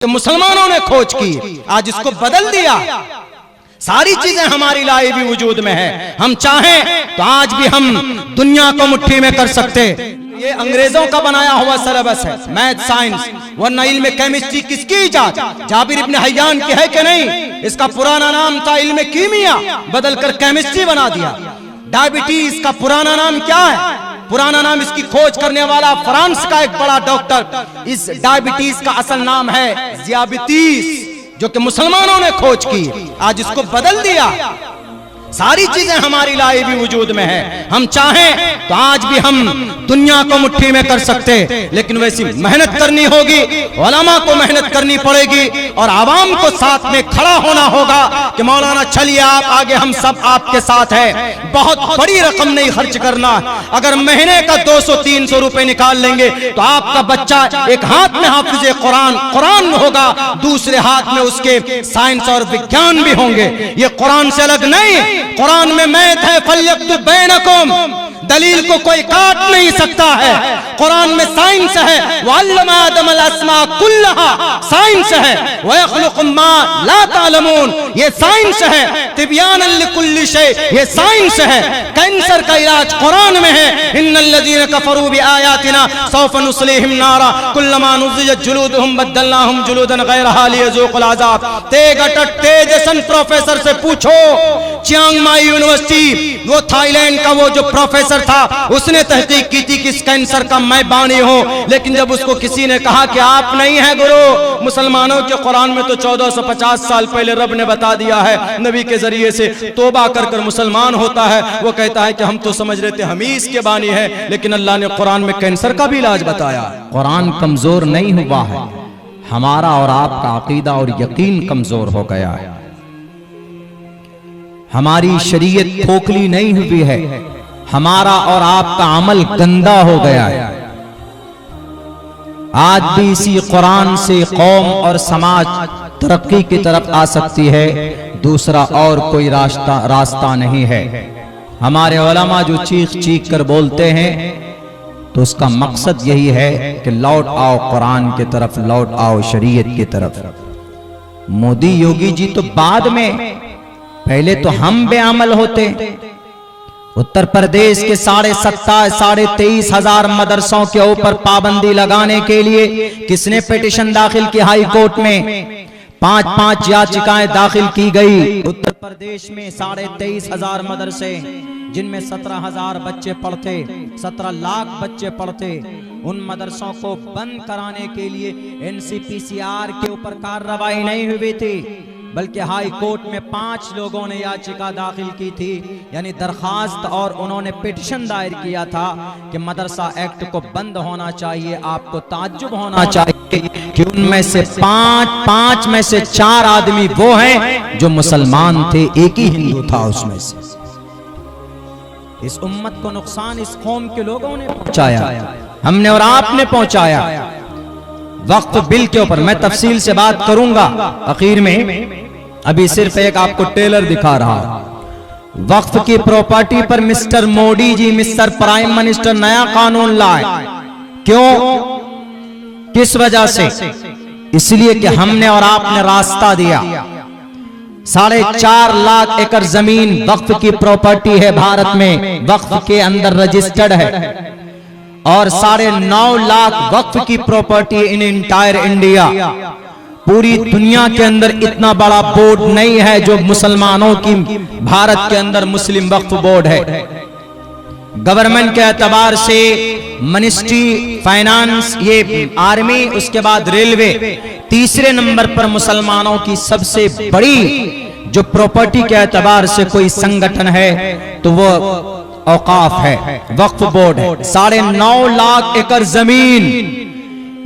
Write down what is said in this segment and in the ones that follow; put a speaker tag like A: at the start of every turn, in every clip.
A: तो मुसलमानों ने खोज की, आज इसको बदल दिया। सारी चीजें हमारी लाई भी वजूद में है। हम चाहें तो आज भी हम दुनिया को मुट्ठी में कर सकते। ये अंग्रेजों का बनाया हुआ सिलेबस है, मैथ साइंस, वरना इल्म केमिस्ट्री किसकी इजाद? जाबिर इब्न हय्यान की है कि नहीं? इसका पुराना नाम था इल्म कीमिया, बदलकर केमिस्ट्री बना दिया। डायबिटीज का पुराना नाम क्या है? पुराना नाम इसकी खोज करने वाला फ्रांस का एक बड़ा डॉक्टर, इस डायबिटीज का असल नाम है ज़ियाबितीस, जो कि मुसलमानों ने खोज की, आज इसको बदल दिया। सारी चीजें हमारी लाई भी वजूद में है। हम चाहें तो आज भी हम दुनिया को मुट्ठी में कर सकते, लेकिन वैसी मेहनत करनी होगी, उलमा को मेहनत करनी पड़ेगी और आवाम को साथ में खड़ा होना होगा कि मौलाना चलिए आप आगे, हम सब आपके साथ हैं। बहुत बड़ी रकम नहीं खर्च करना। अगर महीने का 200-300 रुपए निकाल लेंगे तो आपका बच्चा एक हाथ में हाफिज़े कुरान होगा, दूसरे हाथ में उसके साइंस और विज्ञान भी होंगे। ये कुरान से अलग नहीं। कुरान में मैथ है, फल्यक्तुब बैनकुम, दलील को कोई काट नहीं सकता है। कुरान में साइंस है, वअल्लमा आदमल अस्मा कुल्लहा, साइंस है, वयख्लुकु मा ला तालमून, ये साइंस है। तिब्यानन लिकुल्लि शै, ये साइंस है। कैंसर का इलाज कुरान में है। इन्नल्लज़ीना कफरू बिआयातिना सौफ़ नुस्लिहिम नारा कुल्लमा नुज़िजत जुलूदुहुम बद्दलनाहुम जुलूदन गैरहा लियज़ूक़ुल अज़ाब। तेजसन प्रोफेसर से पूछो, चियांग माई यूनिवर्सिटी, वो थाईलैंड का वो जो प्रोफेसर था, उसने तहकीक की थी कि इस कैंसर का मैं बानी हूं। लेकिन जब उसको किसी ने कहा कि आप नहीं है गुरु, मुसलमानों के कुरान में तो 1450 साल पहले रब ने बता दिया है, नबी के जरिए से तौबा कर कर मुसलमान होता है। वो कहता है कि हम तो समझ रहे थे हम ही इसके बानी है, लेकिन अल्लाह ने कुरान में कैंसर का भी इलाज बताया।
B: कुरान कमजोर नहीं हुआ है, हमारा और आपका अकीदा और यकीन कमजोर हो गया है। हमारी शरीयत खोखली नहीं हुई है, हमारा और आपका अमल गंदा हो गया है। आज भी इसी कुरान से कौम और समाज तरक्की की तरफ आ सकती है, दूसरा और कोई रास्ता नहीं है। हमारे उलमा जो चीख चीख कर बोलते हैं तो उसका मकसद यही है कि लौट आओ कुरान की तरफ, लौट आओ शरीयत की तरफ। मोदी योगी जी तो बाद में, पहले तो हम बेअमल होते। उत्तर प्रदेश के 23,500 हजार मदरसों के ऊपर पाबंदी लगाने के लिए किसने पिटीशन दाखिल की हाई कोर्ट में? 5-5 याचिकाएं दाखिल की गई। उत्तर प्रदेश में 23,500 मदरसे, जिनमें 17,000 बच्चे पढ़ते, 17 लाख बच्चे पढ़ते, उन मदरसों को बंद कराने के लिए NCPCR के ऊपर कार्रवाई नहीं हुई थी, बल्कि हाई कोर्ट में 5 लोगों ने याचिका दाखिल की थी, यानी दरखास्त, और उन्होंने पिटीशन दायर किया था कि मदरसा एक्ट को बंद होना चाहिए। आपको ताज्जुब होना चाहिए कि उनमें से 5 में से 4 आदमी वो हैं जो मुसलमान थे, एक ही हिंदू था उसमें से। इस उम्मत को नुकसान इस कौम के लोगों ने पहुंचाया, हमने और आपने पहुंचाया। वक्फ बिल के ऊपर मैं तफसील से बात करूंगा आखिर में, अभी सिर्फ एक आपको टेलर दिखा रहा हूं। वक्फ की प्रॉपर्टी पर mister Modi ji, mister prime minister, नया कानून लाए। क्यों, किस वजह से? इसलिए कि हमने और आपने रास्ता दिया। 4.5 लाख एकड़ जमीन वक्फ की प्रॉपर्टी है भारत में, वक्फ के अंदर रजिस्टर्ड है, और 9.5 लाख वक्फ की प्रॉपर्टी इन इंटायर इंडिया। पूरी दुनिया के अंदर इतना बड़ा बोर्ड नहीं है जो मुसलमानों की, भारत के अंदर मुस्लिम वक्फ बोर्ड है। गवर्नमेंट के एतबार से मिनिस्ट्री फाइनेंस, ये आर्मी, उसके बाद रेलवे, तीसरे नंबर पर मुसलमानों की सबसे बड़ी जो प्रॉपर्टी के एतबार से कोई संगठन है तो वो औकाफ है, वक्फ बोर्ड है। 9.5 लाख एकड़ जमीन,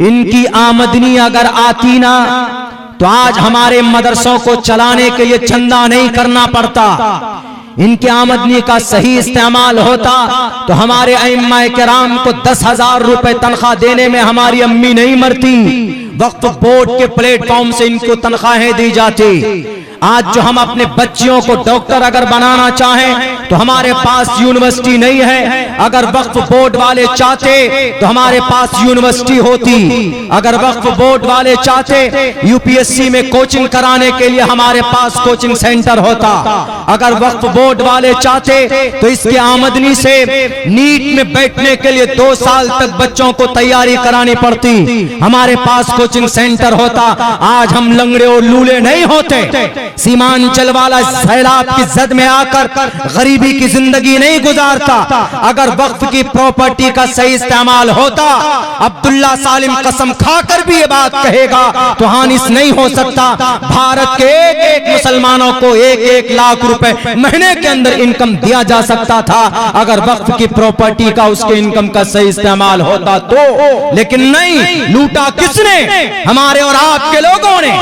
B: इनकी आमदनी अगर आती ना तो आज हमारे मदरसों को चलाने के लिए चंदा नहीं करना पड़ता। इनकी आमदनी का सही इस्तेमाल होता तो हमारे अइम्मा किराम को 10,000 रुपए तनख्वाह देने में हमारी अम्मी नहीं मरती। वक्फ बोर्ड के प्लेटफॉर्म से इनको तनख्वाहें दी जाती। आज जो हम अपने बच्चियों को डॉक्टर अगर बनाना चाहें तो हमारे पास यूनिवर्सिटी नहीं है। अगर वक्फ बोर्ड वाले चाहते तो हमारे पास यूनिवर्सिटी होती। अगर वक्फ बोर्ड वाले चाहते यूपीएससी में कोचिंग कराने के लिए हमारे पास कोचिंग सेंटर होता। अगर वक्फ बोर्ड वाले चाहते तो इसकी आमदनी से नीट में बैठने के लिए 2 साल तक बच्चों को तैयारी करानी पड़ती, हमारे पास कोचिंग सेंटर होता। आज हम लंगड़े और लूले नहीं होते। सीमांचल वाला सैलाब की जद में आकर गरीबी की जिंदगी नहीं गुजारता। अगर वक्फ की प्रॉपर्टी का सही इस्तेमाल होता, अब्दुल्ला सालिम कसम खाकर भी ये बात कहेगा तो हानिस नहीं हो सकता। भारत के एक मुसलमानों को 1-1 लाख रुपए महीने के अंदर इनकम दिया जा सकता था अगर वक्फ की प्रॉपर्टी का उसके इनकम का सही इस्तेमाल होता तो। लेकिन नहीं, लूटा किसने? हमारे और आपके लोगों ने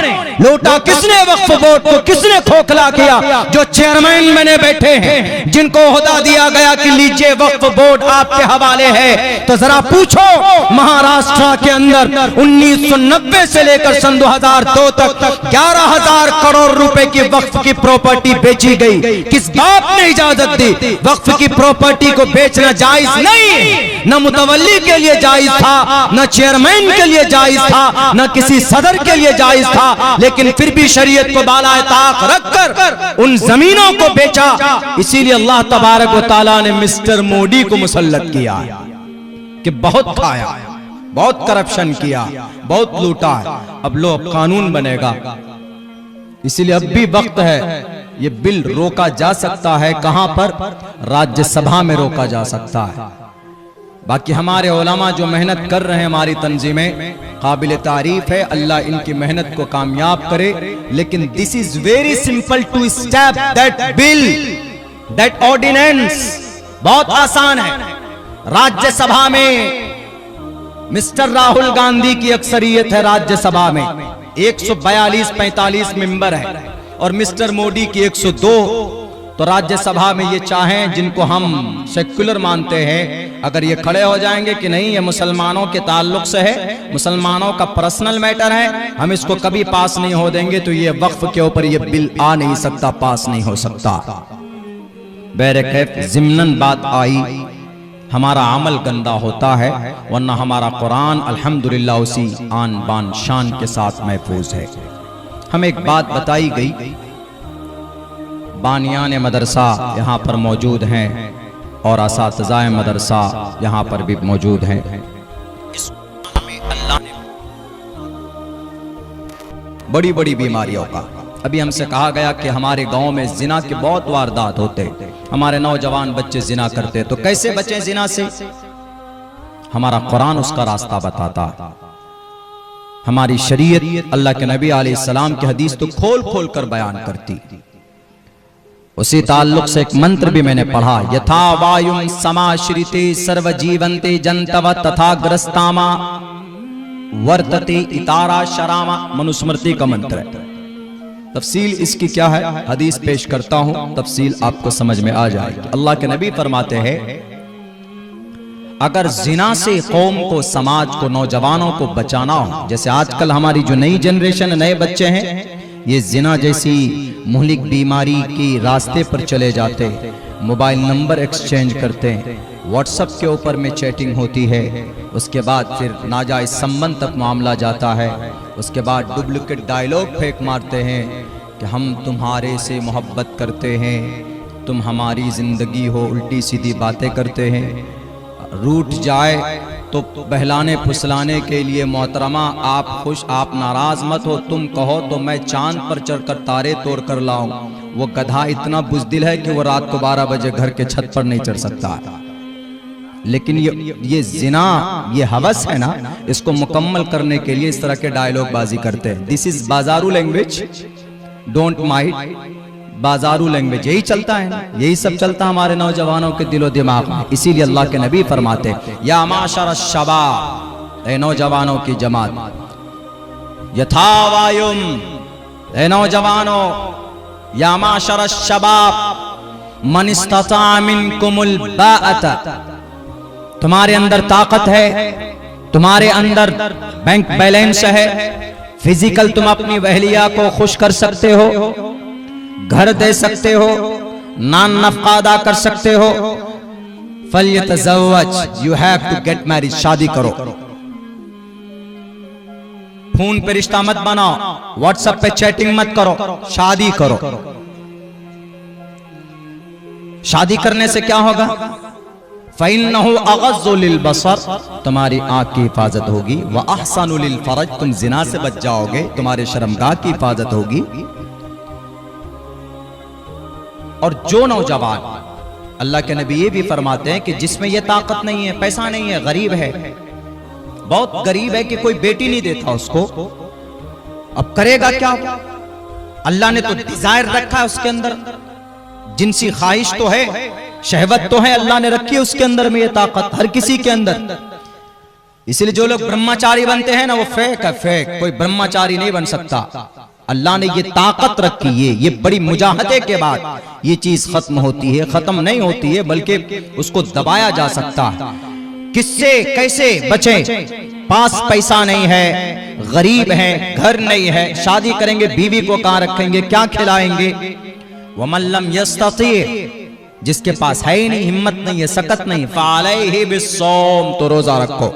B: लूटा। किसने वक्फ बोर्ड को किसने खोखला किया? जो चेयरमैन बने बैठे हैं, जिनको ओहदा दिया गया कि लीजिए वक्फ बोर्ड आपके हवाले है। तो जरा पूछो, महाराष्ट्र के अंदर 1990 से लेकर सन 2002 तक 11,000 करोड़ रुपए की वक्फ की प्रॉपर्टी बेची गई। किस बाप ने इजाजत दी? वक्फ की प्रॉपर्टी को बेचना जायज नहीं, न मुतवल्ली के लिए जायज था, न चेयरमैन के लिए जायज था, न किसी सदर के लिए जायज था। लेकिन फिर भी शरीयत को बालाए ताक रखकर उन जमीनों को बेचा। इसीलिए अल्लाह तबारक व तआला ने मिस्टर मोदी को मुसल्लत किया कि बहुत खाया, बहुत करप्शन किया, बहुत लूटा। अब लो, अब कानून बनेगा। इसीलिए अब भी वक्त है, ये बिल रोका जा सकता है। कहां पर? राज्यसभा में रोका जा सकता है। बाकी हमारे उलमा जो मेहनत कर रहे हैं, हमारी तंजीमें काबिल तारीफ है, अल्लाह इनकी मेहनत को कामयाब करे। लेकिन this is very simple to stop that bill, that ordinance. बहुत आसान है। राज्यसभा में मिस्टर राहुल गांधी की अक्सरियत है, राज्यसभा में 142-45 मेंबर है और मिस्टर मोदी की 102। तो राज्यसभा में ये चाहें, जिनको हम सेक्युलर मानते हैं, अगर ये खड़े हो जाएंगे कि नहीं ये मुसलमानों के ताल्लुक से है, मुसलमानों का पर्सनल मैटर है, हम इसको कभी पास नहीं हो देंगे, तो ये वक्फ के ऊपर ये बिल आ नहीं सकता, पास नहीं हो सकता। बहरकैफ ज़िम्नन बात आई, हमारा अमल गंदा होता है, वरना हमारा कुरान अल्हम्दुलिल्लाह उसी आन बान शान के साथ महफूज है। हमें एक बात बताई गई, बानियान मदरसा यहाँ पर मौजूद हैं और असातिज़ाए मदरसा यहाँ पर भी मौजूद हैं। अल्लाह ने बड़ी बड़ी बीमारियों का, अभी हमसे कहा गया कि हमारे गांव में जिना के बहुत वारदात होते, हमारे नौजवान बच्चे जिना करते, तो कैसे बचें जिना से? हमारा कुरान उसका रास्ता बताता, हमारी शरीयत अल्लाह के नबी अलैहिस्सलाम की हदीस तो खोल खोल कर बयान करती। उसी ताल्लुक से एक मंत्र भी मैंने पढ़ा, यथा वायुं समाश्रिते सर्वजीवन्ते जंतव तथा ग्रस्तामा वर्तते इतारा शरामा, मनुस्मृति का मंत्र है। तफसील इसकी क्या है, हदीस पेश करता हूं, तफसील आपको समझ में आ जाएगी। अल्लाह के नबी फरमाते हैं, अगर जिना से कौम को, समाज को, नौजवानों को बचाना हो, जैसे आजकल हमारी जो नई जनरेशन, नए बच्चे हैं, ये जिना जैसी मुहलिक बीमारी के रास्ते पर चले जाते, मोबाइल नंबर एक्सचेंज करते हैं, व्हाट्सएप के ऊपर में चैटिंग होती है, उसके बाद फिर नाजायज संबंध तक मामला जाता है, उसके बाद डुप्लीकेट डायलॉग फेंक मारते हैं कि हम तुम्हारे से मोहब्बत करते हैं, तुम हमारी ज़िंदगी हो, उल्टी सीधी बातें करते हैं। रूठ जाए तो बहलाने फुसलाने के लिए, मोहतरमा आप खुश, आप नाराज मत हो, तुम कहो तो मैं चांद पर चढ़कर तारे तोड़ कर लाऊं। वो गधा इतना बुज़दिल है कि वो रात को 12 बजे घर के छत पर नहीं चढ़ सकता। लेकिन ये जिना, ये हवस है ना, इसको मुकम्मल करने के लिए इस तरह के डायलॉग बाजी करते हैं। दिस इज बाजारू लैंग्वेज, डोंट माइंड, बाजारू लैंग्वेज, यही चलता है ना, यही सब चलता हमारे नौजवानों के दिलो दिमाग में। इसीलिए अल्लाह के नबी फरमाते, या माशर शबाब, ए नौजवानों की जमात, यथा वायुम, ए नौजवानों, या माशर शबाब मन इस्तता मिनकुमुल बाअता, तुम्हारे अंदर ताकत है, तुम्हारे अंदर बैंक बैलेंस है, फिजिकल तुम अपनी वहलिया को खुश कर सकते हो, घर दे सकते हो, नान नफका अदा कर सकते हो, फल्यतज़व्वज, you have to get marriage, शादी करो। फोन पे रिश्ता मत बनाओ, व्हाट्सएप पे चैटिंग मत करो, शादी करो। शादी करने से क्या होगा? फ़इन्नहु अग़ज़्ज़ु लिलबसर, तुम्हारी आंख की हिफाजत होगी, व अहसनु लिलफ़रज, तुम जिना से बच जाओगे, तुम्हारे शर्मगाह की हिफाजत होगी। और जो नौजवान, अल्लाह के नबी ये भी फरमाते हैं कि जिसमें ये ताकत नहीं है, पैसा नहीं है, गरीब है, बहुत गरीब है कि कोई बेटी नहीं देता उसको, अब करेगा क्या? अल्लाह ने तो डिजायर रखा है उसके अंदर, जिनसी ख्वाहिश तो है, शहवत तो है, अल्लाह ने रखी है उसके अंदर में ये ताकत, हर किसी के अंदर। इसलिए जो लोग ब्रह्मचारी बनते हैं ना, वो फेक है, फेक। कोई ब्रह्मचारी नहीं बन सकता। अल्लाह ने ये ताकत रखी है, ये बड़ी मुजाहदे के बाद ये चीज खत्म होती है, खत्म नहीं होती है, बल्कि उसको दबाया जा सकता है। किससे कैसे बचे? पास पैसा नहीं है, गरीब है, घर नहीं है, शादी करेंगे, बीवी को कहां रखेंगे, क्या खिलाएंगे? वमन लम यस्तती, जिसके पास है ही नहीं, हिम्मत नहीं है, सकत नहीं, फ़अलैहि बिस्सौम, तो रोजा रखो।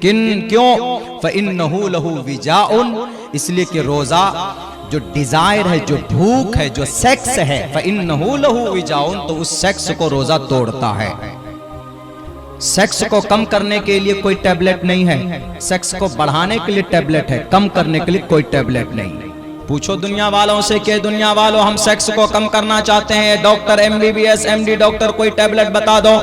B: क्यों? फ़इन्नहु लहु विजाउन, इसलिए कि रोजा जो डिजायर है, जो भूख है, जो सेक्स है, फ़इन्नहु लहु विजाउन, तो उस सेक्स को रोजा तोड़ता है। सेक्स को कम करने के लिए कोई टैबलेट नहीं है, सेक्स को बढ़ाने के लिए टैबलेट है, कम करने के लिए कोई टैबलेट नहीं। पूछो दुनिया वालों से कि दुनिया वालों, हम सेक्स को कम करना चाहते हैं, डॉक्टर, MBBS, MD डॉक्टर, कोई टैबलेट बता दो।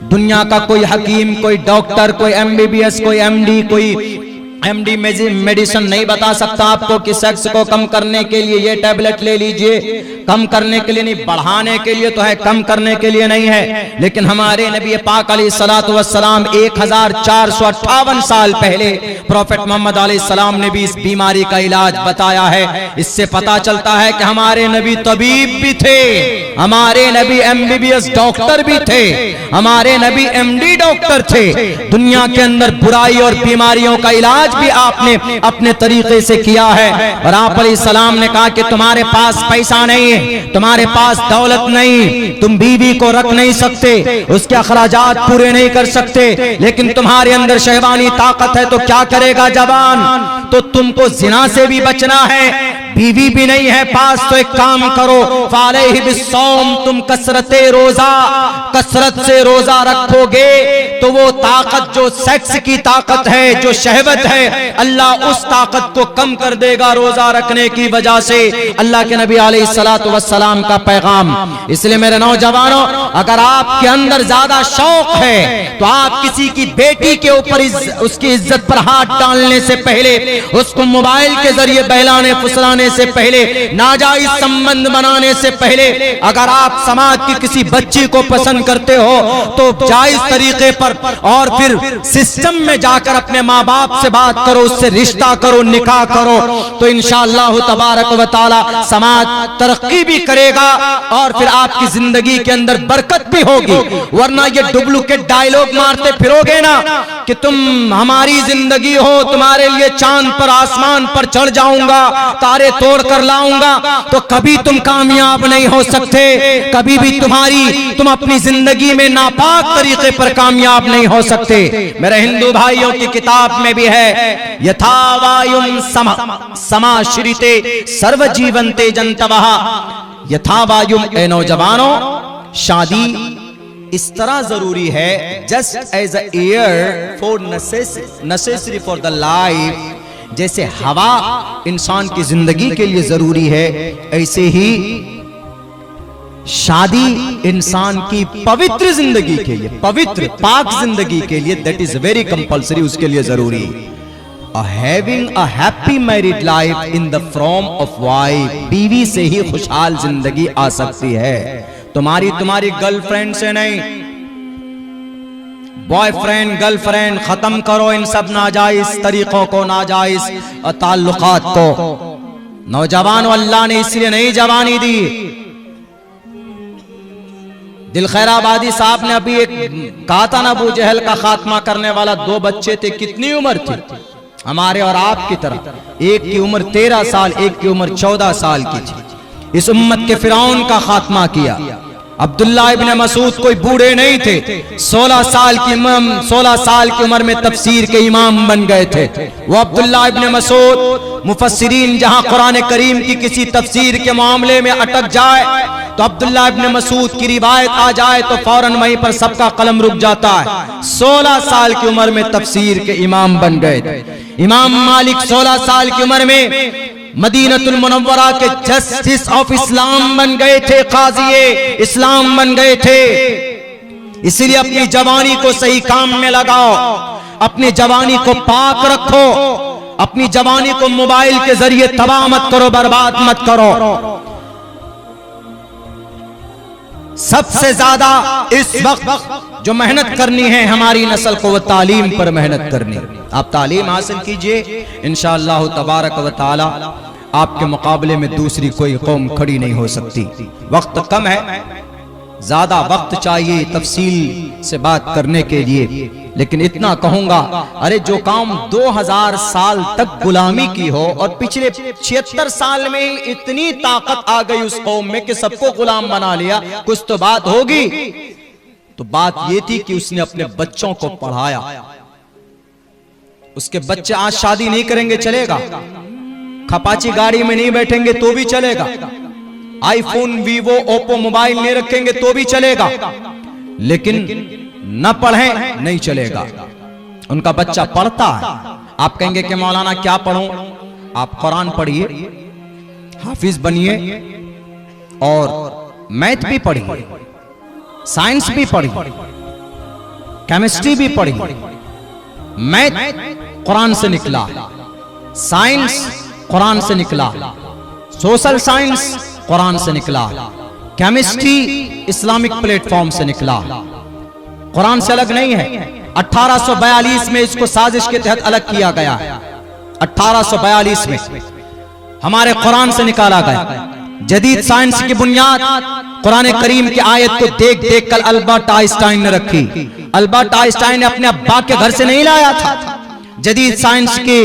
B: दुनिया का कोई हकीम, कोई डॉक्टर, कोई MBBS, कोई MD, कोई MD मेडिसिन नहीं बता सकता आपको कि सेक्स को कम करने के लिए ये टैबलेट ले लीजिए। कम करने के लिए नहीं, बढ़ाने के लिए तो है, कम करने के लिए नहीं है। लेकिन हमारे नबी पाक अलैहिस्सलातु वस्सलाम 1458 साल पहले प्रॉफेट मोहम्मद अलैहिस्सलाम ने भी इस बीमारी का इलाज बताया है। इससे पता चलता है कि हमारे नबी तबीब भी थे, हमारे नबी MBBS डॉक्टर भी थे, हमारे नबी MD डॉक्टर थे। दुनिया के अंदर बुराई और बीमारियों का इलाज भी आपने अपने तरीके से किया है। और आप अलैहिस्सलाम ने कहा कि तुम्हारे पास पैसा नहीं है, तुम्हारे पास दौलत नहीं, तुम बीवी को रख नहीं सकते, उसके अखराजात पूरे नहीं कर सकते, लेकिन तुम्हारे अंदर शहवानी ताकत है, तो क्या करेगा जवान? तो तुमको जिना से भी बचना है, बीवी भी नहीं है पास, तो एक काम करो, फ़अलैहि बिस्सौम, तुम कसरत से रोजा रखोगे तो वो ताकत जो सेक्स की ताकत है, जो शहवत है, अल्लाह उस ताकत को कम कर देगा रोजा रखने की वजह से। अल्लाह के नबी अलैहिस्सलातु वस्सलाम का पैगाम। इसलिए मेरे नौजवानों, अगर आपके अंदर ज्यादा शौक है तो आप किसी की बेटी के ऊपर उसकी इज्जत पर हाथ डालने से पहले, उसको मोबाइल के जरिए बहलाने फुसलाने से पहले, नाजायज संबंध बनाने से पहले, अगर आप समाज की किसी बच्ची को पसंद करते हो तो जायज तरीके पर और फिर सिस्टम में जाकर अपने माँ बाप से बात करो, उससे रिश्ता करो, निकाह करो, तो इंशाअल्लाह तबारक व तआला समाज तरक्की भी करेगा और फिर आपकी जिंदगी के अंदर बरकत भी होगी। वरना ये डुप्लीकेट डायलॉग मारते फिरोगे ना कि तुम हमारी जिंदगी हो, तुम्हारे लिए चांद पर आसमान पर चढ़ जाऊंगा, तारे तोड़ कर लाऊंगा, तो कभी तुम कामयाब नहीं हो सकते, कभी भी तुम अपनी जिंदगी में नापाक तरीके पर कामयाब नहीं हो सकते। मेरे हिंदू भाइयों की किताब में भी है, यथा वायुं समाश्रिते सर्व जीवन्ते जंतवः, यथा वायुं, ए नौजवानों, शादी इस तरह जरूरी है, just as a air for necessary for the life, जैसे हवा इंसान की जिंदगी के लिए जरूरी है, ऐसे ही शादी इंसान की पवित्र जिंदगी के लिए, पवित्र पाक जिंदगी के लिए, दैट इज वेरी कंपल्सरी, उसके लिए जरूरी। Having a happy married life in the form of wife, बीवी से ही खुशहाल जिंदगी आ सकती है, तुम्हारी गर्लफ्रेंड से नहीं। बॉयफ्रेंड गर्लफ्रेंड खत्म करो इन सब नाजायज तरीकों को, नाजायज ताल्लुकात को। नौजवानों, अल्लाह ने इसलिए नहीं जवानी दी। दिल खैराबादी साहब ने अभी एक कहा था ना, अबू जहल का खात्मा करने वाला, 2 बच्चे थे, कितनी उम्र थी हमारे और आपकी तरह, एक की उम्र 13 साल, एक की उम्र 14 साल की थी। इस उम्मत के फिरौन का खात्मा किया,
A: अब्दुल्ला इब्न मसूद कोई बूढ़े नहीं थे, 16 साल की उम्र में तफसीर के इमाम बन गए थे। वो अब्दुल्ला इब्न मसूद, मुफस्सिरीन जहां कुरान करीम की किसी तफसीर के मामले में अटक जाए तो अब्दुल्ला इब्न मसूद की रिवायत आ जाए तो फौरन वहीं पर सबका कलम रुक जाता है। 16 साल की उम्र में तफसीर के इमाम बन गए थे। इमाम मालिक 16 साल की उम्र में मदीनतुल मुनव्वरा के जस्टिस ऑफ इस्लाम बन गए थे, काज़ी इस्लाम बन गए थे। इसलिए अपनी जवानी को सही काम में लगाओ, अपनी जवानी को पाक रखो, अपनी जवानी को मोबाइल के जरिए तबाह मत करो, बर्बाद मत करो। सबसे ज्यादा इस वक्त जो मेहनत करनी है हमारी नस्ल को, वो तालीम पर मेहनत करनी। आप तालीम हासिल कीजिए, इंशाअल्लाह तबारक व तआला आपके मुकाबले में दूसरी कोई कौम खड़ी नहीं हो सकती। वक्त कम है, ज्यादा वक्त चाहिए तफसील से बात करने के लिए, लेकिन इतना कहूंगा, अरे जो काम 2000 साल तक गुलामी की हो और पिछले 76 साल में ही इतनी ताकत आ गई उस कौम में कि सबको गुलाम बना लिया, कुछ तो बात होगी। तो बात ये थी कि उसने अपने बच्चों को पढ़ाया। उसके बच्चे आज शादी नहीं करेंगे चलेगा, खपाची गाड़ी में नहीं बैठेंगे तो भी चलेगा, आईफोन, वीवो, ओप्पो मोबाइल नहीं रखेंगे तो भी चलेगा, लेकिन न पढ़ें नहीं चलेगा। उनका बच्चा पढ़ता है। आप कहेंगे कि मौलाना क्या पढ़ूं? आप कुरान पढ़िए, हाफिज बनिए और मैथ भी पढ़िए, साइंस भी पढ़िए, केमिस्ट्री भी पढ़िए। मैथ कुरान से निकला, साइंस कुरान से निकला, सोशल साइंस कुरान से निकला, केमिस्ट्री इस्लामिक प्लेटफॉर्म से निकला, कुरान से अलग नहीं है। 1842 में इसको साजिश के तहत अलग किया गया। 1842 में हमारे कुरान से निकाला गया। जदीद साइंस की बुनियाद कुरान करीम की आयत को देख देख कर अल्बर्ट आइंस्टाइन ने रखी। अल्बर्ट आइंस्टाइन ने अपने अब्बा के घर से नहीं लाया था। जदीद साइंस के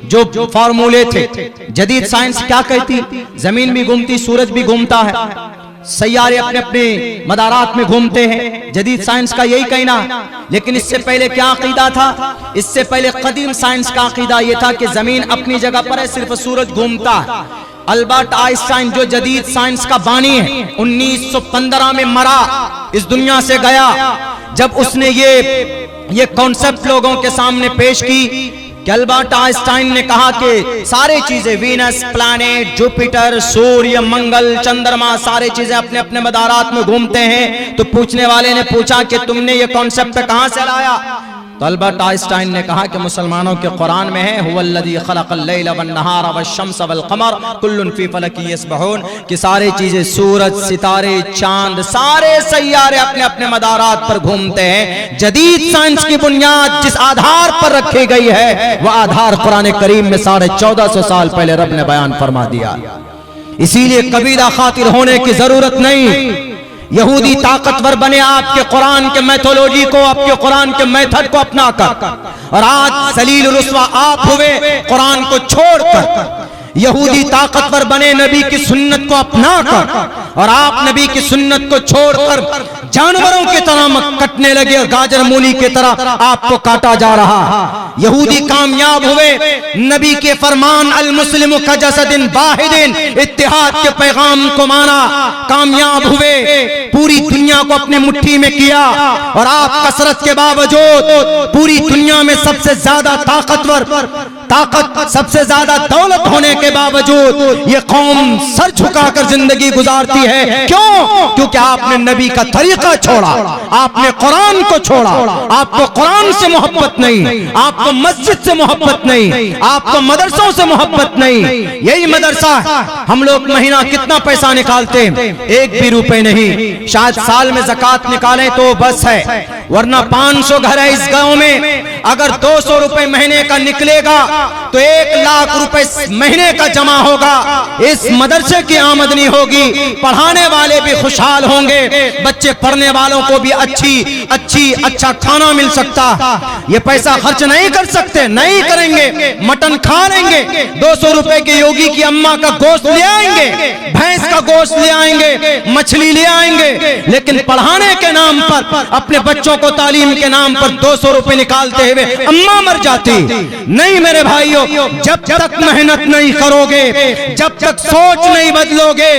A: जो फार्मूले थे, जदीद साइंस क्या कहती? जमीन भी घूमती, सूरज भी घूमता है, सैयारे अपने अपने मदारात में घूमते हैं, जदीद साइंस का यही कहना। लेकिन इससे पहले क्या अकीदा था? इससे पहले कदीम साइंस का अकीदा यह था कि जमीन अपनी जगह पर है, सिर्फ सूरज घूमता है। अल्बर्ट आइंस्टाइन जो जदीद साइंस का बानी है, 1915 में मरा, इस दुनिया से गया। जब उसने ये कॉन्सेप्ट लोगों के सामने पेश की कि अल्बर्ट आइंस्टाइन ने कहा कि सारी चीजें, वीनस, प्लैनेट, जुपिटर, सूर्य, मंगल, चंद्रमा, सारी चीजें अपने अपने मदारात में घूमते हैं। तो पूछने वाले ने पूछा कि तुमने ये कॉन्सेप्ट कहां से लाया? तो अल्बर्ट आइंस्टाइन ने कहा कि मुसलमानों के कुरान में है, हुवल्लज़ी खलक़ल लैला वन्नहारा वश्शम्स वल्क़मर कुल्लुन फ़ी फ़लकिन यस्बहून, कि सारी चीजें, सूरज, सितारे, चांद, सारे सैयारे अपने अपने मदारात पर घूमते हैं। जदीद साइंस की बुनियाद जिस आधार पर रखी गई है, वह आधार कुरान करीम में 1450 साल पहले रब ने बयान फरमा दिया। इसीलिए कबीला खातिर होने की जरूरत नहीं। यहूदी ताकतवर बने आपके कुरान के मैथोलॉजी को, आपके कुरान के मेथड को अपना कर, और आज जलील रुस्वा आप हुए कुरान को छोड़कर। यहूदी ताकतवर बने नबी की सुन्नत को अपना कर, और आप नबी की सुन्नत को छोड़कर जानवरों की तरह कटने लगे और गाजर मूली की तरह आपको काटा जा रहा। यहूदी कामयाब हुए नबी के फरमान अल मुस्लिम का जसदिन वाहिदिन, इत्तिहाद के पैगाम को माना, कामयाब हुए, पूरी दुनिया को अपनी मुट्ठी में किया। और आप कसरत के बावजूद पूरी दुनिया में सबसे ज्यादा ताकतवर, सबसे ज्यादा दौलत होने के बावजूद ये कौम सर झुकाकर जिंदगी गुजारती है। क्यों? क्योंकि आपने नबी का तरीका छोड़ा, आपने कुरान को छोड़ा। आपको कुरान से मोहब्बत नहीं, आपको मस्जिद से मोहब्बत नहीं, आपको मदरसों से मोहब्बत नहीं। यही मदरसा हम लोग महीना कितना पैसा निकालते हैं? 1 भी रुपए नहीं। शायद साल में ज़कात निकालें तो बस है, वरना 500 घर है इस गांव में। अगर 200 रुपए महीने का निकलेगा तो 1 लाख रुपए महीने का जमा होगा। इस मदरसे की आमदनी होगी, पढ़ाने वाले भी खुशहाल होंगे, बच्चे पढ़ने वालों को भी अच्छा खाना मिल सकता। ये पैसा खर्च नहीं कर सकते, नहीं करेंगे, मटन खा लेंगे, 200 रुपए के योगी की अम्मा का गोश्त ले आएंगे, भैंस का गोश्त ले आएंगे, मछली ले आएंगे, लेकिन पढ़ाने के नाम पर, अपने बच्चों को तालीम के नाम पर 200 रुपए निकालते हुए अम्मा मर जाती। नहीं मेरे भाइयों, जब तक मेहनत नहीं करोगे, जब तक सोच नहीं बदलोगे,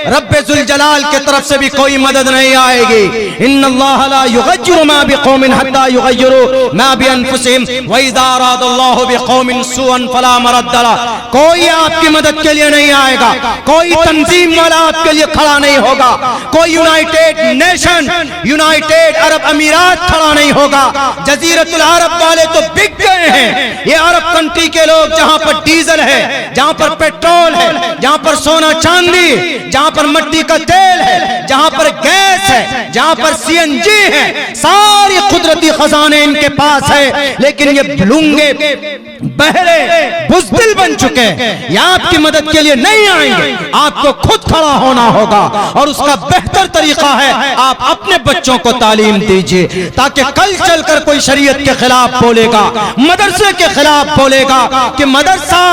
A: रब्बे जुल जलाल की तरफ से भी कोई मदद नहीं आएगी। इन्नल्लाह ला युगय्यिरु मा बिकौमिन हत्ता युगय्यिरु मा बिअनफुसिहिम व इज़ा अरादल्लाहु बिकौमिन सुअन फला मरद्द लह। कोई आपकी मदद के लिए नहीं आएगा, कोई तंजीम वाला आपके लिए खड़ा नहीं होगा, कोई यूनाइटेड नेशन, यूनाइटेड अरब अमीरात खड़ा नहीं होगा। जजीरतुल अरब वाले तो बिक गए हैं। ये अरब कंट्री के लोग जहां पर डीजल है, जहां पर पेट्रोल है, जहां पर सोना चांदी, जहां पर मिट्टी का तेल है, जहां पर गैस है, जहां पर सीएनजी है, सारी कुदरती खजाने इनके पास है, लेकिन ये भुलूंगे, बहरे, बुज़दिल बन चुके हैं। ये आपकी मदद के लिए नहीं आएंगे, आपको खुद खड़ा होना होगा। और उसका बेहतर तरीका है आप अपने बच्चों को तालीम दीजिए, ताकि कल चलकर कोई शरीयत के खिलाफ बोलेगा, मदरसे के खिलाफ बोलेगा कि मदरसा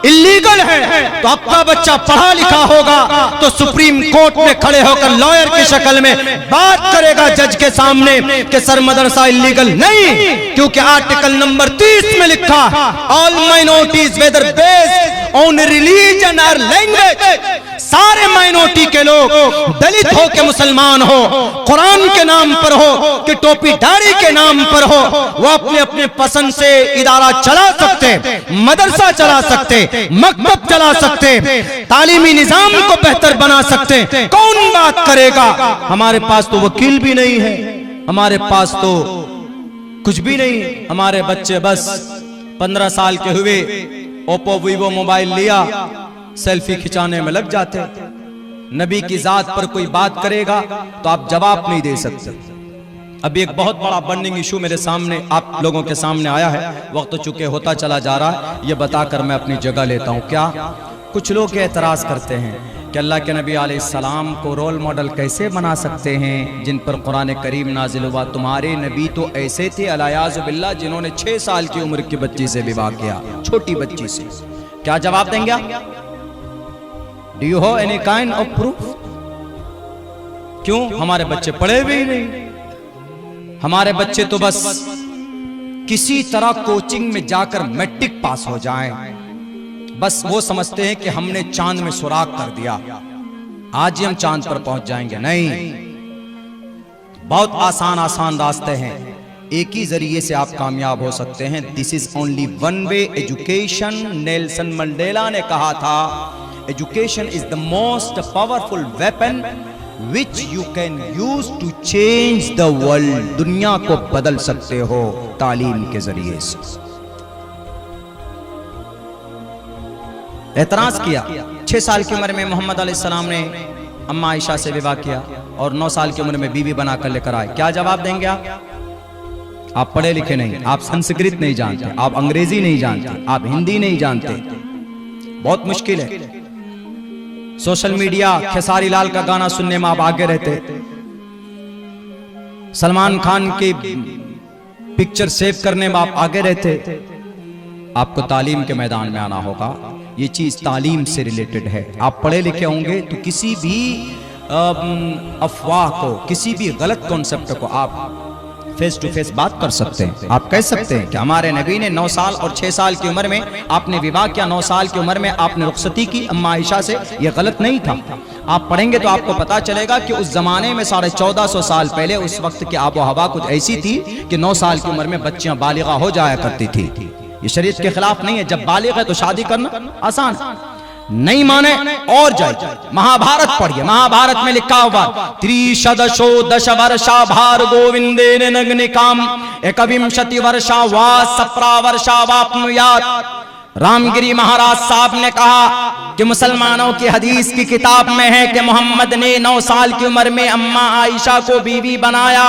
A: इल्लीगल है, तो आपका बच्चा पढ़ा लिखा होगा तो सुप्रीम कोर्ट में खड़े होकर लॉयर की शक्ल में बात करेगा जज के सामने कि सर मदरसा इल्लीगल नहीं, क्योंकि आर्टिकल नंबर 30 में लिखा all minorities whether based on religion और लैंग्वेज। सारे माइनॉरिटी के लोग, दलित हो के मुसलमान हो, कुरान के नाम पर हो कि टोपी दाढ़ी के नाम पर हो, वो अपने अपने पसंद से इदारा चला सकते, मदरसा चला सकते, मकतब चला सकते, तालीमी निजाम को बेहतर बना सकते। कौन बात करेगा? हमारे पास तो वकील भी नहीं है, हमारे पास तो कुछ भी नहीं। हमारे बच्चे बस 15 साल के हुए, ओप्पो वीवो मोबाइल लिया, सेल्फी खिंचाने में लग जाते। नबी की जात पर कोई बात करेगा तो आप जवाब नहीं दे सकते। अभी एक बहुत बड़ा बर्निंग इशू मेरे सामने, आप लोगों के सामने आया है, वक्त चुके होता चला जा रहा है, ये बताकर मैं अपनी जगह लेता हूँ। क्या कुछ लोग एतराज करते हैं कि अल्लाह के नबी अलैहिस्सलाम को रोल मॉडल कैसे बना सकते हैं जिन पर कुरान करीम नाजिल हुआ? तुम्हारे नबी तो ऐसे थे अलियाज़ु बिल्लाह जिन्होंने 6 साल की उम्र की बच्ची से विवाह किया, छोटी बच्ची से। क्या जवाब देंगे आप? Do you have any kind of proof? क्यों? हमारे बच्चे पढ़े भी नहीं, हमारे बच्चे तो बस किसी तरह कोचिंग में जाकर मैट्रिक पास हो जाएं, बस वो समझते हैं कि हमने चांद में सुराग कर दिया, आज ही हम चांद पर पहुंच जाएंगे। नहीं, बहुत आसान रास्ते हैं, एक ही जरिए से आप कामयाब हो सकते हैं। This is only one way education. Nelson Mandela ने कहा था, education is the most powerful weapon which you can use to change the world. दुनिया को बदल सकते हो तालीम के जरिए से। एतराज किया, 6 साल की उम्र में मोहम्मद अलैहिस्सलाम ने अम्मा आयशा से विवाह किया और 9 साल की उम्र में बीवी बनाकर लेकर आए। क्या जवाब देंगे आप? आप पढ़े लिखे नहीं, आप संस्कृत नहीं जानते, आप अंग्रेजी नहीं जानते, आप हिंदी नहीं जानते, बहुत मुश्किल है। सोशल मीडिया, खेसारी लाल का गाना सुनने में आप आगे रहते, सलमान खान की पिक्चर सेव करने में आप आगे रहते। आपको तालीम के मैदान में आना होगा। ये चीज तालीम से रिलेटेड है। आप पढ़े लिखे होंगे तो किसी भी अफवाह को, किसी भी गलत कॉन्सेप्ट को आप फेस टू फेस बात कर सकते हैं। आप कह सकते हैं कि हमारे नबी ने 9 साल और 6 साल की उम्र में आपने विवाह किया, 9 साल की उम्र में आपने रुखसती की अम्मा आयशा से, यह गलत नहीं था। आप पढ़ेंगे तो आपको पता चलेगा कि उस जमाने में 1450 साल पहले उस वक्त की आबो हवा कुछ ऐसी थी कि 9 साल की उम्र में बच्चियां बालिगा हो जाया करती थी। ये शरीयत के खिलाफ नहीं है। जब बालिग है तो शादी करना आसान, नहीं माने और जाए। महाभारत पढ़िए, महाभारत में लिखा हुआ त्रिशदशो दश वर्षा भार गोविंदेन नग्निकाम एकविंशति वर्षा वा सप्रा वर्षा वाप्नुयात। रामगिरी महाराज साहब ने कहा कि मुसलमानों की हदीस की किताब में है कि मोहम्मद ने 9 साल की उम्र में अम्मा आयशा को बीवी बनाया।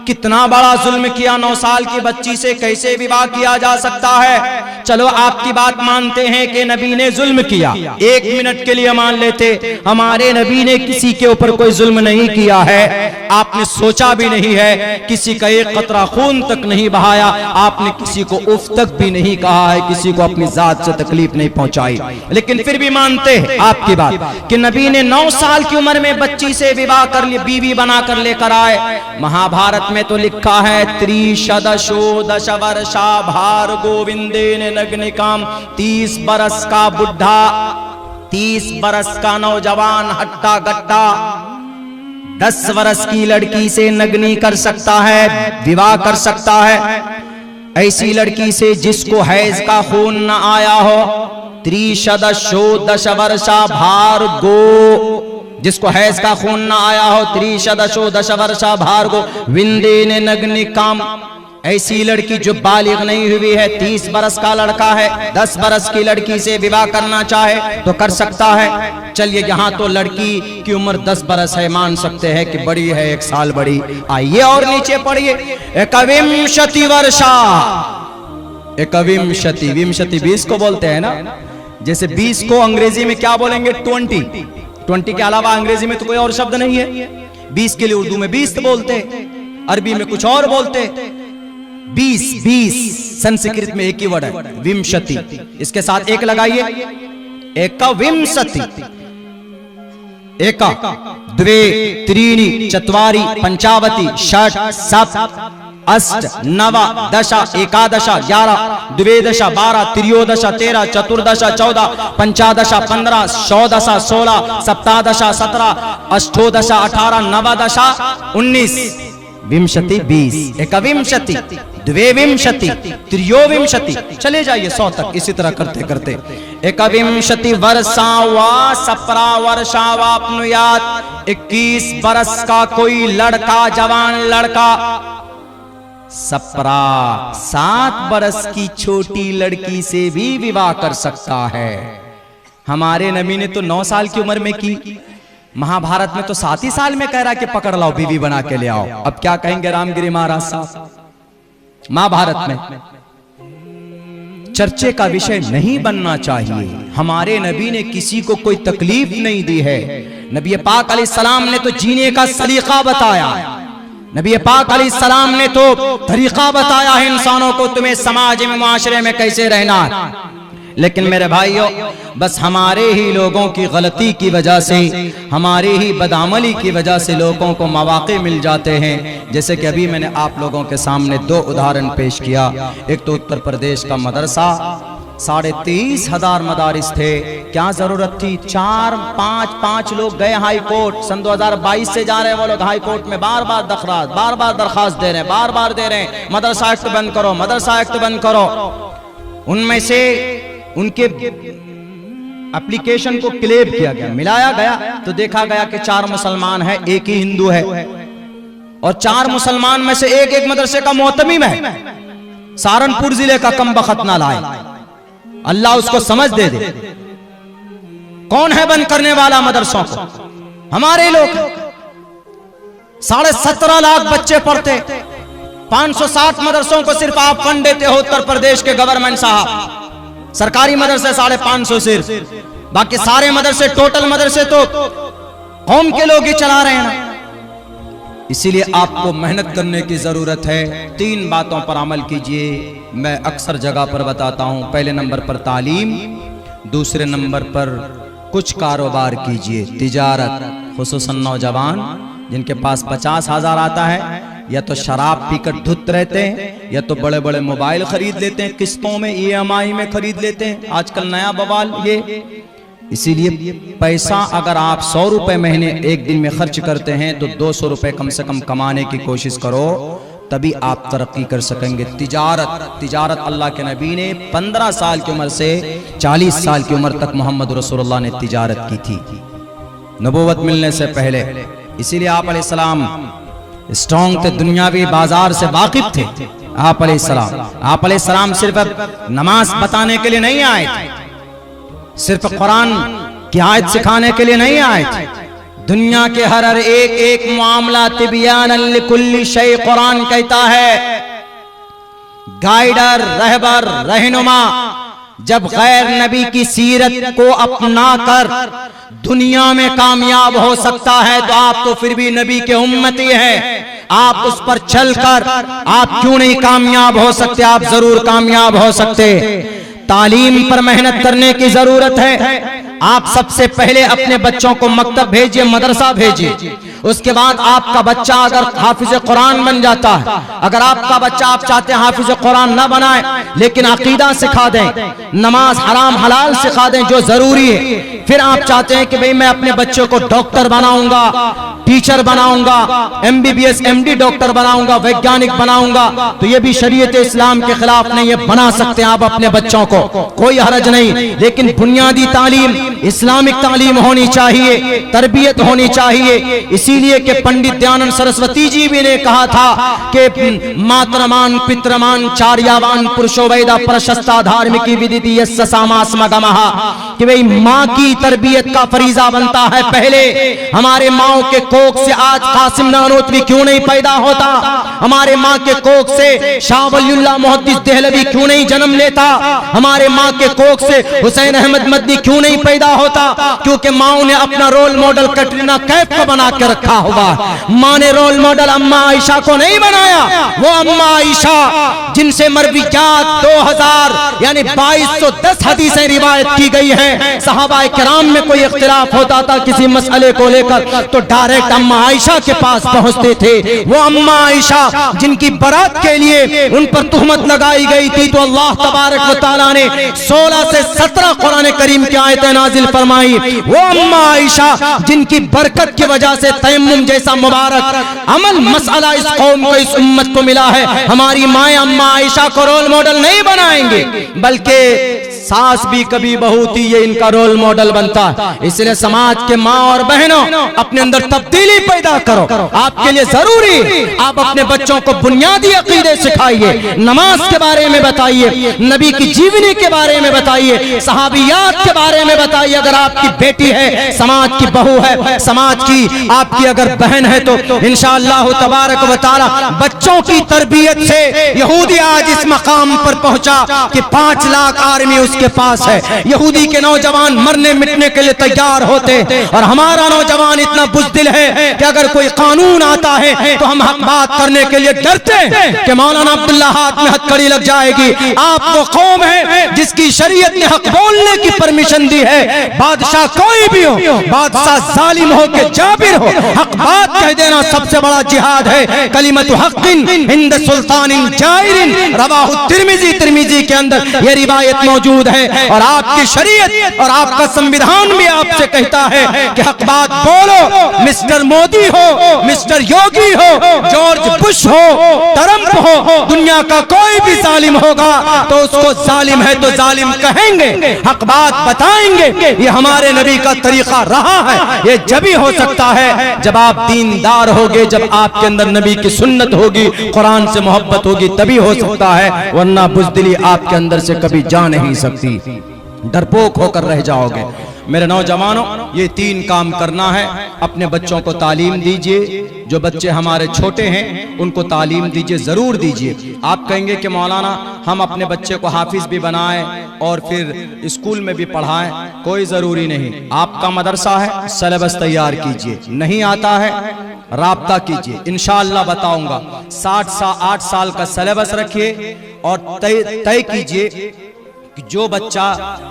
A: कितना बड़ा जुल्म किया, 9 साल की बच्ची से कैसे विवाह किया जा सकता है। चलो आपकी बात मानते हैं कि नबी ने जुल्म किया, 1 मिनट के लिए मान लेते, हमारे नबी ने किसी के ऊपर कोई जुल्म नहीं किया है। आपने सोचा भी नहीं है, किसी का एक कतरा खून तक नहीं बहाया, आपने किसी को उफ तक भी नहीं कहा है, किसी को अपनी जात से तकलीफ नहीं पहुंचाई। लेकिन फिर भी मानते हैं आपकी बात कि नबी ने 9 साल की उम्र में बच्ची से विवाह कर लिए, बीवी बनाकर लेकर आए। महाभारत में तो लिखा है त्रिशदशो दश वर्षा भार गोविंदेन नग्निकाम, 30 बरस का बुढ़ा, 30 बरस का नौजवान हट्टा गट्टा 10 वर्ष की लड़की से नग्नी कर सकता है, विवाह कर सकता है। ऐसी लड़की से जिसको हैज का खून न आया हो, त्रिशदशो दश वर्षा भार गो, जिसको हैज का खून ना आया हो, त्रिशदशो दश वर्षा भार्गो विंदेन नग्निकाम, ऐसी लड़की जो बालिग नहीं हुई है, 30 बरस का लड़का है, 10 बरस की लड़की से विवाह करना चाहे तो कर सकता है। चलिए यहाँ तो लड़की की उम्र 10 बरस है, मान सकते हैं कि बड़ी है, 1 साल बड़ी। आइए और नीचे पढ़िए, एकविंशति वर्षा, एकविंशति, विंशति 20 को बोलते हैं ना, जैसे 20 को अंग्रेजी में क्या बोलेंगे, 20 के अलावा अंग्रेजी में तो कोई और शब्द नहीं है। 20 के लिए उर्दू में 20 बोलते, अरबी में कुछ और बोलते। 20 संस्कृत में एक ही वर्ड है, विंशति, इसके साथ एक लगाइए, एकविंशति। एका द्वे त्रीणि चत्वारि पंचावति षट् सप्त अष्ट नव दश एकादश 11 द्वेदश 12 त्रयोदश 13 चतुर्दश 14 पंचादश 15 षोडश 16 सप्तादश 17 अष्टोदश 18 नवदश 19 विंशति 20, एकविंशति, द्वेविंशति, त्रयोविंशति, चले जाइए 100 तक, इसी तरह करते करते। एकविंशति वर्षा वा सप्रा वर्षा वाप्नुयात्, 21 बरस का कोई लड़का, जवान लड़का, सप्रा 7 बरस की छोटी लड़की से भी विवाह कर सकता है। हमारे नबी ने तो 9 साल की उम्र में की, महाभारत में तो 7 ही साल में कह रहा कि पकड़ लाओ, बीवी बना के ले आओ। अब क्या कहेंगे रामगिरी महाराज साहब। महाभारत में चर्चे का विषय नहीं बनना चाहिए। हमारे नबी ने किसी को कोई तकलीफ नहीं दी है। नबी पाक अलैहिस्सलाम ने तो जीने का सलीका बताया, नबी पाक अलैहिस्सलाम ने तो तरीका बताया है इंसानों को, तुम्हें समाज में मुआशरे में कैसे रहना है। लेकिन मेरे भाइयों, बस हमारे ही लोगों की गलती की वजह से, हमारे ही बदअमली की वजह से लोगों को मौके मिल जाते हैं। जैसे कि अभी मैंने आप लोगों के सामने 2 उदाहरण पेश किया। एक तो उत्तर प्रदेश का मदरसा, 23,500 मदारिस थे, क्या जरूरत थी, 4-5 लोग गए हाई कोर्ट, सन 2022 से जा रहे हैं वो लोग हाई कोर्ट में, बार बार दरखास्त दे रहे हैं, बार दे रहे हैं, मदरसा एक्ट बंद करो, मदरसा एक्ट बंद करो। उनमें से उनके एप्लीकेशन को क्लेम किया गया, मिलाया गया तो देखा गया कि 4 मुसलमान है, 1 ही हिंदू है, और 4 मुसलमान में से एक मदरसे का मोहतमिम है। सहारनपुर जिले का कम बखत ना लाए, अल्लाह उसको समझ दे दे। कौन है बंद करने वाला मदरसों को? हमारे लोग। 17.5 लाख बच्चे पढ़ते, 560 मदरसों को सिर्फ आप फंड देते हो उत्तर प्रदेश के गवर्नमेंट साहब। सरकारी मदरसे 550 सिर्फ, बाकी सारे मदरसे, टोटल मदरसे तो कौम के लोग ही चला रहे हैं ना। इसीलिए आपको मेहनत करने की जरूरत है। 3 बातों पर अमल कीजिए, मैं अक्सर जगह पर बताता हूं। पहले नंबर पर तालीम, दूसरे नंबर पर कुछ कारोबार कीजिए, तिजारत, खुसूसन नौजवान जिनके पास 50,000 आता है, या तो शराब पीकर धुत रहते हैं, या तो बड़े बड़े मोबाइल खरीद लेते हैं, किस्तों में EMI में खरीद लेते हैं, आजकल नया बवाल ये। इसीलिए पैसा अगर आप 100 रुपए महीने एक दिन में खर्च करते हैं तो 200 रुपए कम से कम कमाने की कोशिश करो, तभी आप तरक्की कर सकेंगे। तिजारत अल्लाह के नबी ने 15 साल की उम्र से 40 साल की उम्र तक मोहम्मद रसूलुल्लाह ने तिजारत की थी, नबूवत मिलने से पहले। इसीलिए आप अलैहिस्सलाम स्ट्रॉन्ग थे, दुनियावी बाजार से वाकिफ थे। आप अलैहिस्सलाम सिर्फ नमाज बताने के लिए नहीं आए थे, सिर्फ कुरान की आयत सिखाने के लिए नहीं आए थे, दुनिया के हर एक एक मामला तिबियानन लिकुल्ली शै कुरान कहता है। गाइडर, रहबर, रहनुमा जब गैर नबी की सीरत को अपना कर दुनिया में कामयाब हो सकता है तो आप तो फिर भी नबी के उम्मती हैं। आप उस पर चलकर आप क्यों नहीं कामयाब हो सकते? आप जरूर कामयाब हो सकते। तालीम पर मेहनत करने की जरूरत है। आप सबसे पहले अपने बच्चों को मकतब भेजिए, मदरसा भेजिए। उसके बाद आपका बच्चा अगर हाफिज कुरान बन जाता है, अगर आपका बच्चा आप चाहते हैं हाफिज कुरान ना बनाए लेकिन अकीदा सिखा दें, नमाज हराम हलाल सिखा दें जो जरूरी है, फिर आप चाहते हैं कि भाई मैं अपने बच्चों को डॉक्टर बनाऊंगा, टीचर बनाऊंगा, MBBS MD डॉक्टर बनाऊंगा, वैज्ञानिक बनाऊंगा, तो ये भी शरीयत इस्लाम के खिलाफ नहीं है। बना सकते हैं आप अपने बच्चों को, कोई हरज नहीं। लेकिन बुनियादी तालीम इस्लामिक तालीम होनी चाहिए, तरबियत होनी चाहिए। इसीलिए कि पंडित दयानंद सरस्वती जी भी ने कहा था कि मातरमान पितरमान चार्यावान पुरुषो वैदा प्रशस्ता धार्मिकी विदिति यस्ससामास्मगमहा, कि भाई माँ की तरबियत का फरीजा बनता है पहले। हमारे माओ के कोख से आज कासिम नानोतवी क्यों नहीं पैदा होता? हमारे माँ के कोख से शाह वलीउल्लाह मुहद्दिस देहलवी क्यों नहीं जन्म लेता? हमारे माँ के कोख से हुसैन अहमद मदनी क्यों नहीं पैदा होता? क्योंकि माओ ने अपना रोल मॉडल कटरीना कैफ को बना के रखा हुआ। माँ ने रोल मॉडल अम्मा आयशा को नहीं बनाया। वो अम्मा आयशा जिनसे मरवियात 2000 यानी 2210 हदीसें रिवायत की गई हैं। सहाबा किराम में कोई इख्तिलाफ होता था किसी मसले को लेकर तो डायरेक्ट अम्मा आयशा के पास पहुंचते थे। वो अम्मा आयशा जिनकी बरात के लिए उन पर तुहमत लगाई गई थी तो अल्लाह तबारक व तआला ने 16 से 17 कुरान करीम की आयतें नाजिल फरमाई। वो अम्मा आयशा जिनकी बरकत की वजह से तयम्मुम जैसा मुबारक अमल मसला इस कौम को, इस उम्मत को मिला है। हमारी माए अम्मा आयशा को रोल मॉडल नहीं बनाएंगे बल्कि सास भी कभी बहू थी, ये इनका रोल मॉडल बनता है। इसलिए समाज के माँ और बहनों अपने अंदर तब्दीली पैदा करो। आपके लिए जरूरी आप अपने बच्चों को बुनियादी अकीदे सिखाइए, नमाज के बारे में बताइए, नबी की जीवनी के बारे में बताइए, सहाबियात के बारे में बताइए। अगर आपकी बेटी है, समाज की बहू है, समाज की आपकी अगर बहन है तो इंशाअल्लाह तबारक व तआला बच्चों की तरबियत से यहूदी आज इस मकाम पर पहुंचा कि 5 लाख आर्मी उसके पास है। यहूदी के नौजवान मरने मिटने के लिए तैयार होते और हमारा नौजवान इतना बुज़दिल है कि अगर कोई कानून आता है तो हम हक बात करने के लिए डरते हैं कि मौलाना अब्दुल्ला हाथ में हथकड़ी लग जाएगी। आप वो कौम है जिसकी शरीयत ने हक बोलने की परमिशन दी है। बादशाह कोई भी हो, बादशाह जालिम हो के जाबिर हो, हक बात कह देना सबसे बड़ा जिहाद है। कलिमतु हक़्क़िन इंद सुल्तानिन जाइरिन, रवाहु तिर्मिज़ी के अंदर ये रिवायत मौजूद है। और आपकी शरीयत और आपका संविधान भी आपसे कहता है कि हक बात बोलो। मिस्टर मोदी हो, मिस्टर योगी हो, जॉर्ज बुश हो, ट्रंप हो, दुनिया का कोई भी जालिम होगा तो उसको जालिम है तो जालिम कहेंगे, हक बात बताएंगे। ये हमारे नबी का तरीका रहा है। ये जब ही हो सकता है जब आप दीनदार होगे, जब आपके अंदर नबी की सुन्नत होगी, कुरान से मोहब्बत होगी, तभी हो सकता है, वरना बुज़दिली आपके अंदर से कभी जा नहीं सकती, डरपोक होकर रह जाओगे। मेरे नौजवानों, ये 3 काम करना है। अपने बच्चों को तालीम दीजिए, जो बच्चे हमारे छोटे हैं उनको तालीम दीजिए, जरूर दीजिए। आप कहेंगे कि मौलाना हम अपने बच्चे को हाफिज भी बनाएं और फिर स्कूल में भी पढ़ाएं, कोई जरूरी नहीं। आपका मदरसा है, सिलेबस तैयार कीजिए, नहीं आता है राब्ता कीजिए, इंशाअल्लाह बताऊंगा। 8 साल का सिलेबस रखिए और तय कीजिए कि जो बच्चा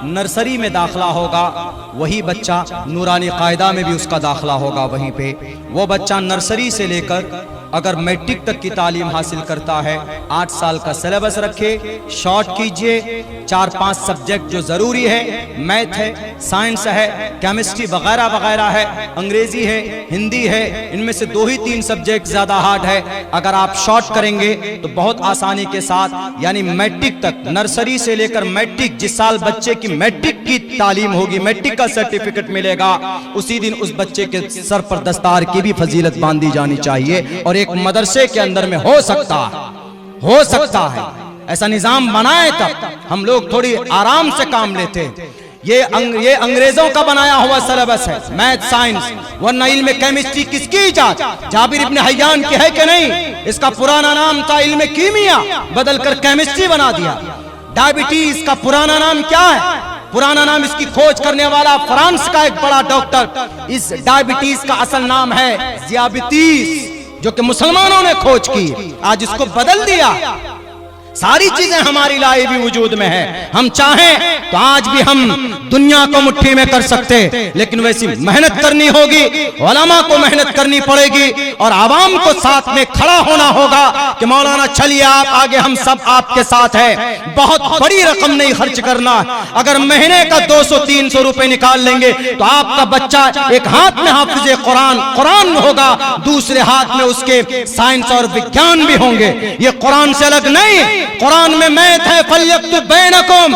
A: नर्सरी में दाखिला होगा वही बच्चा नूरानी कायदा में भी उसका दाखिला होगा वहीं पे। वो बच्चा नर्सरी से लेकर अगर मैट्रिक तक की तालीम हासिल करता है, 8 साल का सिलेबस रखे, शॉर्ट कीजिए। 4-5 सब्जेक्ट जो जरूरी है, मैथ है, साइंस है, केमिस्ट्री वगैरह वगैरह है, अंग्रेजी है, हिंदी है, इनमें से 2 ही 3 सब्जेक्ट ज्यादा हार्ड है। अगर आप शॉर्ट करेंगे तो बहुत आसानी के साथ, यानी मैट्रिक तक, नर्सरी से लेकर मैट्रिक, जिस साल बच्चे की मैट्रिक की तालीम होगी, मैट्रिक का सर्टिफिकेट मिलेगा, उसी दिन उस बच्चे के सर पर दस्तार की भी फजीलत बांधी जानी चाहिए। और एक मदरसे के अंदर में हो सकता है ऐसा निजाम बनाए तब हम लोग थोड़ी आराम से काम लेते। ये अंग्रेजों का बनाया हुआ सिलेबस है, मैथ साइंस, वरना इल्म केमिस्ट्री किसकी इजाद? जाबिर इब्न हय्यान की है कि नहीं? इसका पुराना नाम था इल्म कीमिया, बदलकर केमिस्ट्री बना दिया। डायबिटीज का पुराना नाम क्या है? पुराना नाम इसकी खोज करने वाला फ्रांस का एक बड़ा डॉक्टर, इस डायबिटीज का असल नाम है ज़ियाबितीस, जो कि मुसलमानों ने खोज की, आज इसको बदल दिया। सारी चीजें हमारी लाई भी वजूद में है। हम चाहें तो आज भी हम दुनिया को मुट्ठी में कर सकते, लेकिन वैसी मेहनत करनी होगी, उलमा को मेहनत करनी पड़ेगी और आवाम को साथ में खड़ा होना होगा कि मौलाना चलिए आप आगे, हम सब आपके साथ हैं। बहुत बड़ी रकम नहीं खर्च करना। अगर महीने का 200-300 रुपए निकाल लेंगे तो आपका बच्चा एक हाथ में हाफिज कुरान होगा, दूसरे हाथ में उसके साइंस और विज्ञान भी होंगे। ये कुरान से अलग नहीं, कुरान में मैथ है, फल्यक्तुब बैनकुम,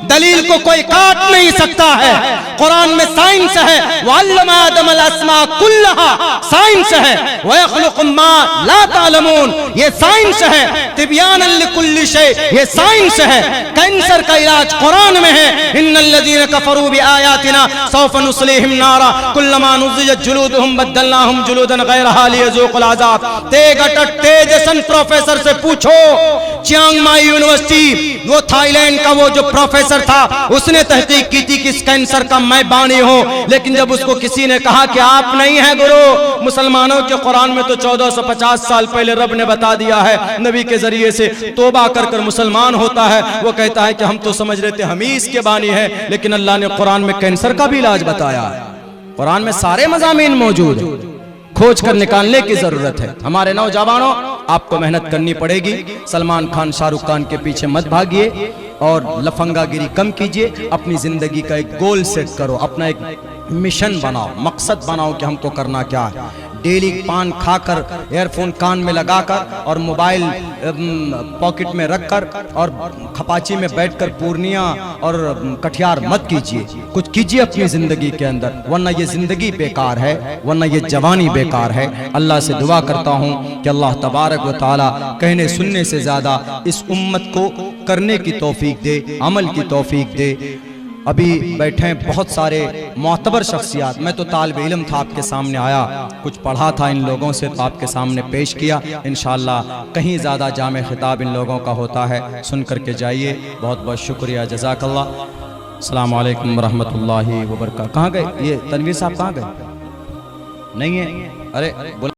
A: दलील को कोई काट नहीं सकता है। कुरान में साइंस है, वअल्लम आदमल अस्मा कुल्लहा, साइंस है, वयख्लुकु मा ला तालमून, ये साइंस है, तिब्यानन लिकुल्लि शै, ये साइंस है। कैंसर का इलाज कुरान में है, इन्नल लज़ीना कफरू बिआयातिना सौफ नुस्लिहिम नारा कुल्लमा नुज़िजत जुलूदुहुम बद्दलनाहुम जुलूदन गैरहा लियज़ूक़ुल अज़ाब। तेजसन प्रोफेसर से पूछो, चियांग माई यूनिवर्सिटी, वो थाईलैंड का वो जो प्रोफेसर था, उसने तहकीक की थी कि इस कैंसर का मैं बानी हूं, लेकिन जब उसको किसी ने कहा कि आप नहीं है गुरु, मुसलमानों के कुरान में तो 1450 साल पहले रब ने बता दिया है, नबी के जरिए से तौबा कर कर मुसलमान होता है। वो कहता है कि हम तो समझ रहे थे हम ही इसके बानी है, लेकिन अल्लाह ने कुरान में कैंसर का भी इलाज बताया है। कुरान में सारे मज़ामीन मौजूद है, खोज कर निकालने की जरूरत है। हमारे नौजवानों, आपको मेहनत करनी पड़ेगी। सलमान खान, शाहरुख खान के पीछे मत भागिए और लफंगागिरी कम कीजिए। अपनी जिंदगी का एक गोल सेट करो, अपना एक मिशन बनाओ, मकसद बनाओ कि हमको करना क्या है। डेली पान खाकर, एयरफोन कान में लगाकर और मोबाइल पॉकेट में रखकर और खपाची में बैठकर पूर्णिया और कटिहार मत कीजिए। कुछ कीजिए अपनी जिंदगी के अंदर, वरना ये जिंदगी बेकार है, वरना ये जवानी बेकार है। अल्लाह से दुआ करता हूँ कि अल्लाह तबारक व तआला कहने सुनने से ज्यादा इस उम्मत को करने की तौफीक दे, अमल की तौफीक दे। अभी बैठे हैं बहुत सारे मोतबर शख्सियात, मैं तो तालिब इल्म था, आपके सामने आया, कुछ पढ़ा था इन लोगों से तो आपके सामने पेश किया। इंशाअल्लाह कहीं ज़्यादा जामे खिताब इन लोगों का होता है, सुन करके जाइए। बहुत बहुत शुक्रिया, जज़ाकल्लाह। अस्सलाम वालेकुम रहमतुल्लाहि व बरकातहू। कहाँ गए ये तनवीर साहब, कहाँ गए? नहीं है, अरे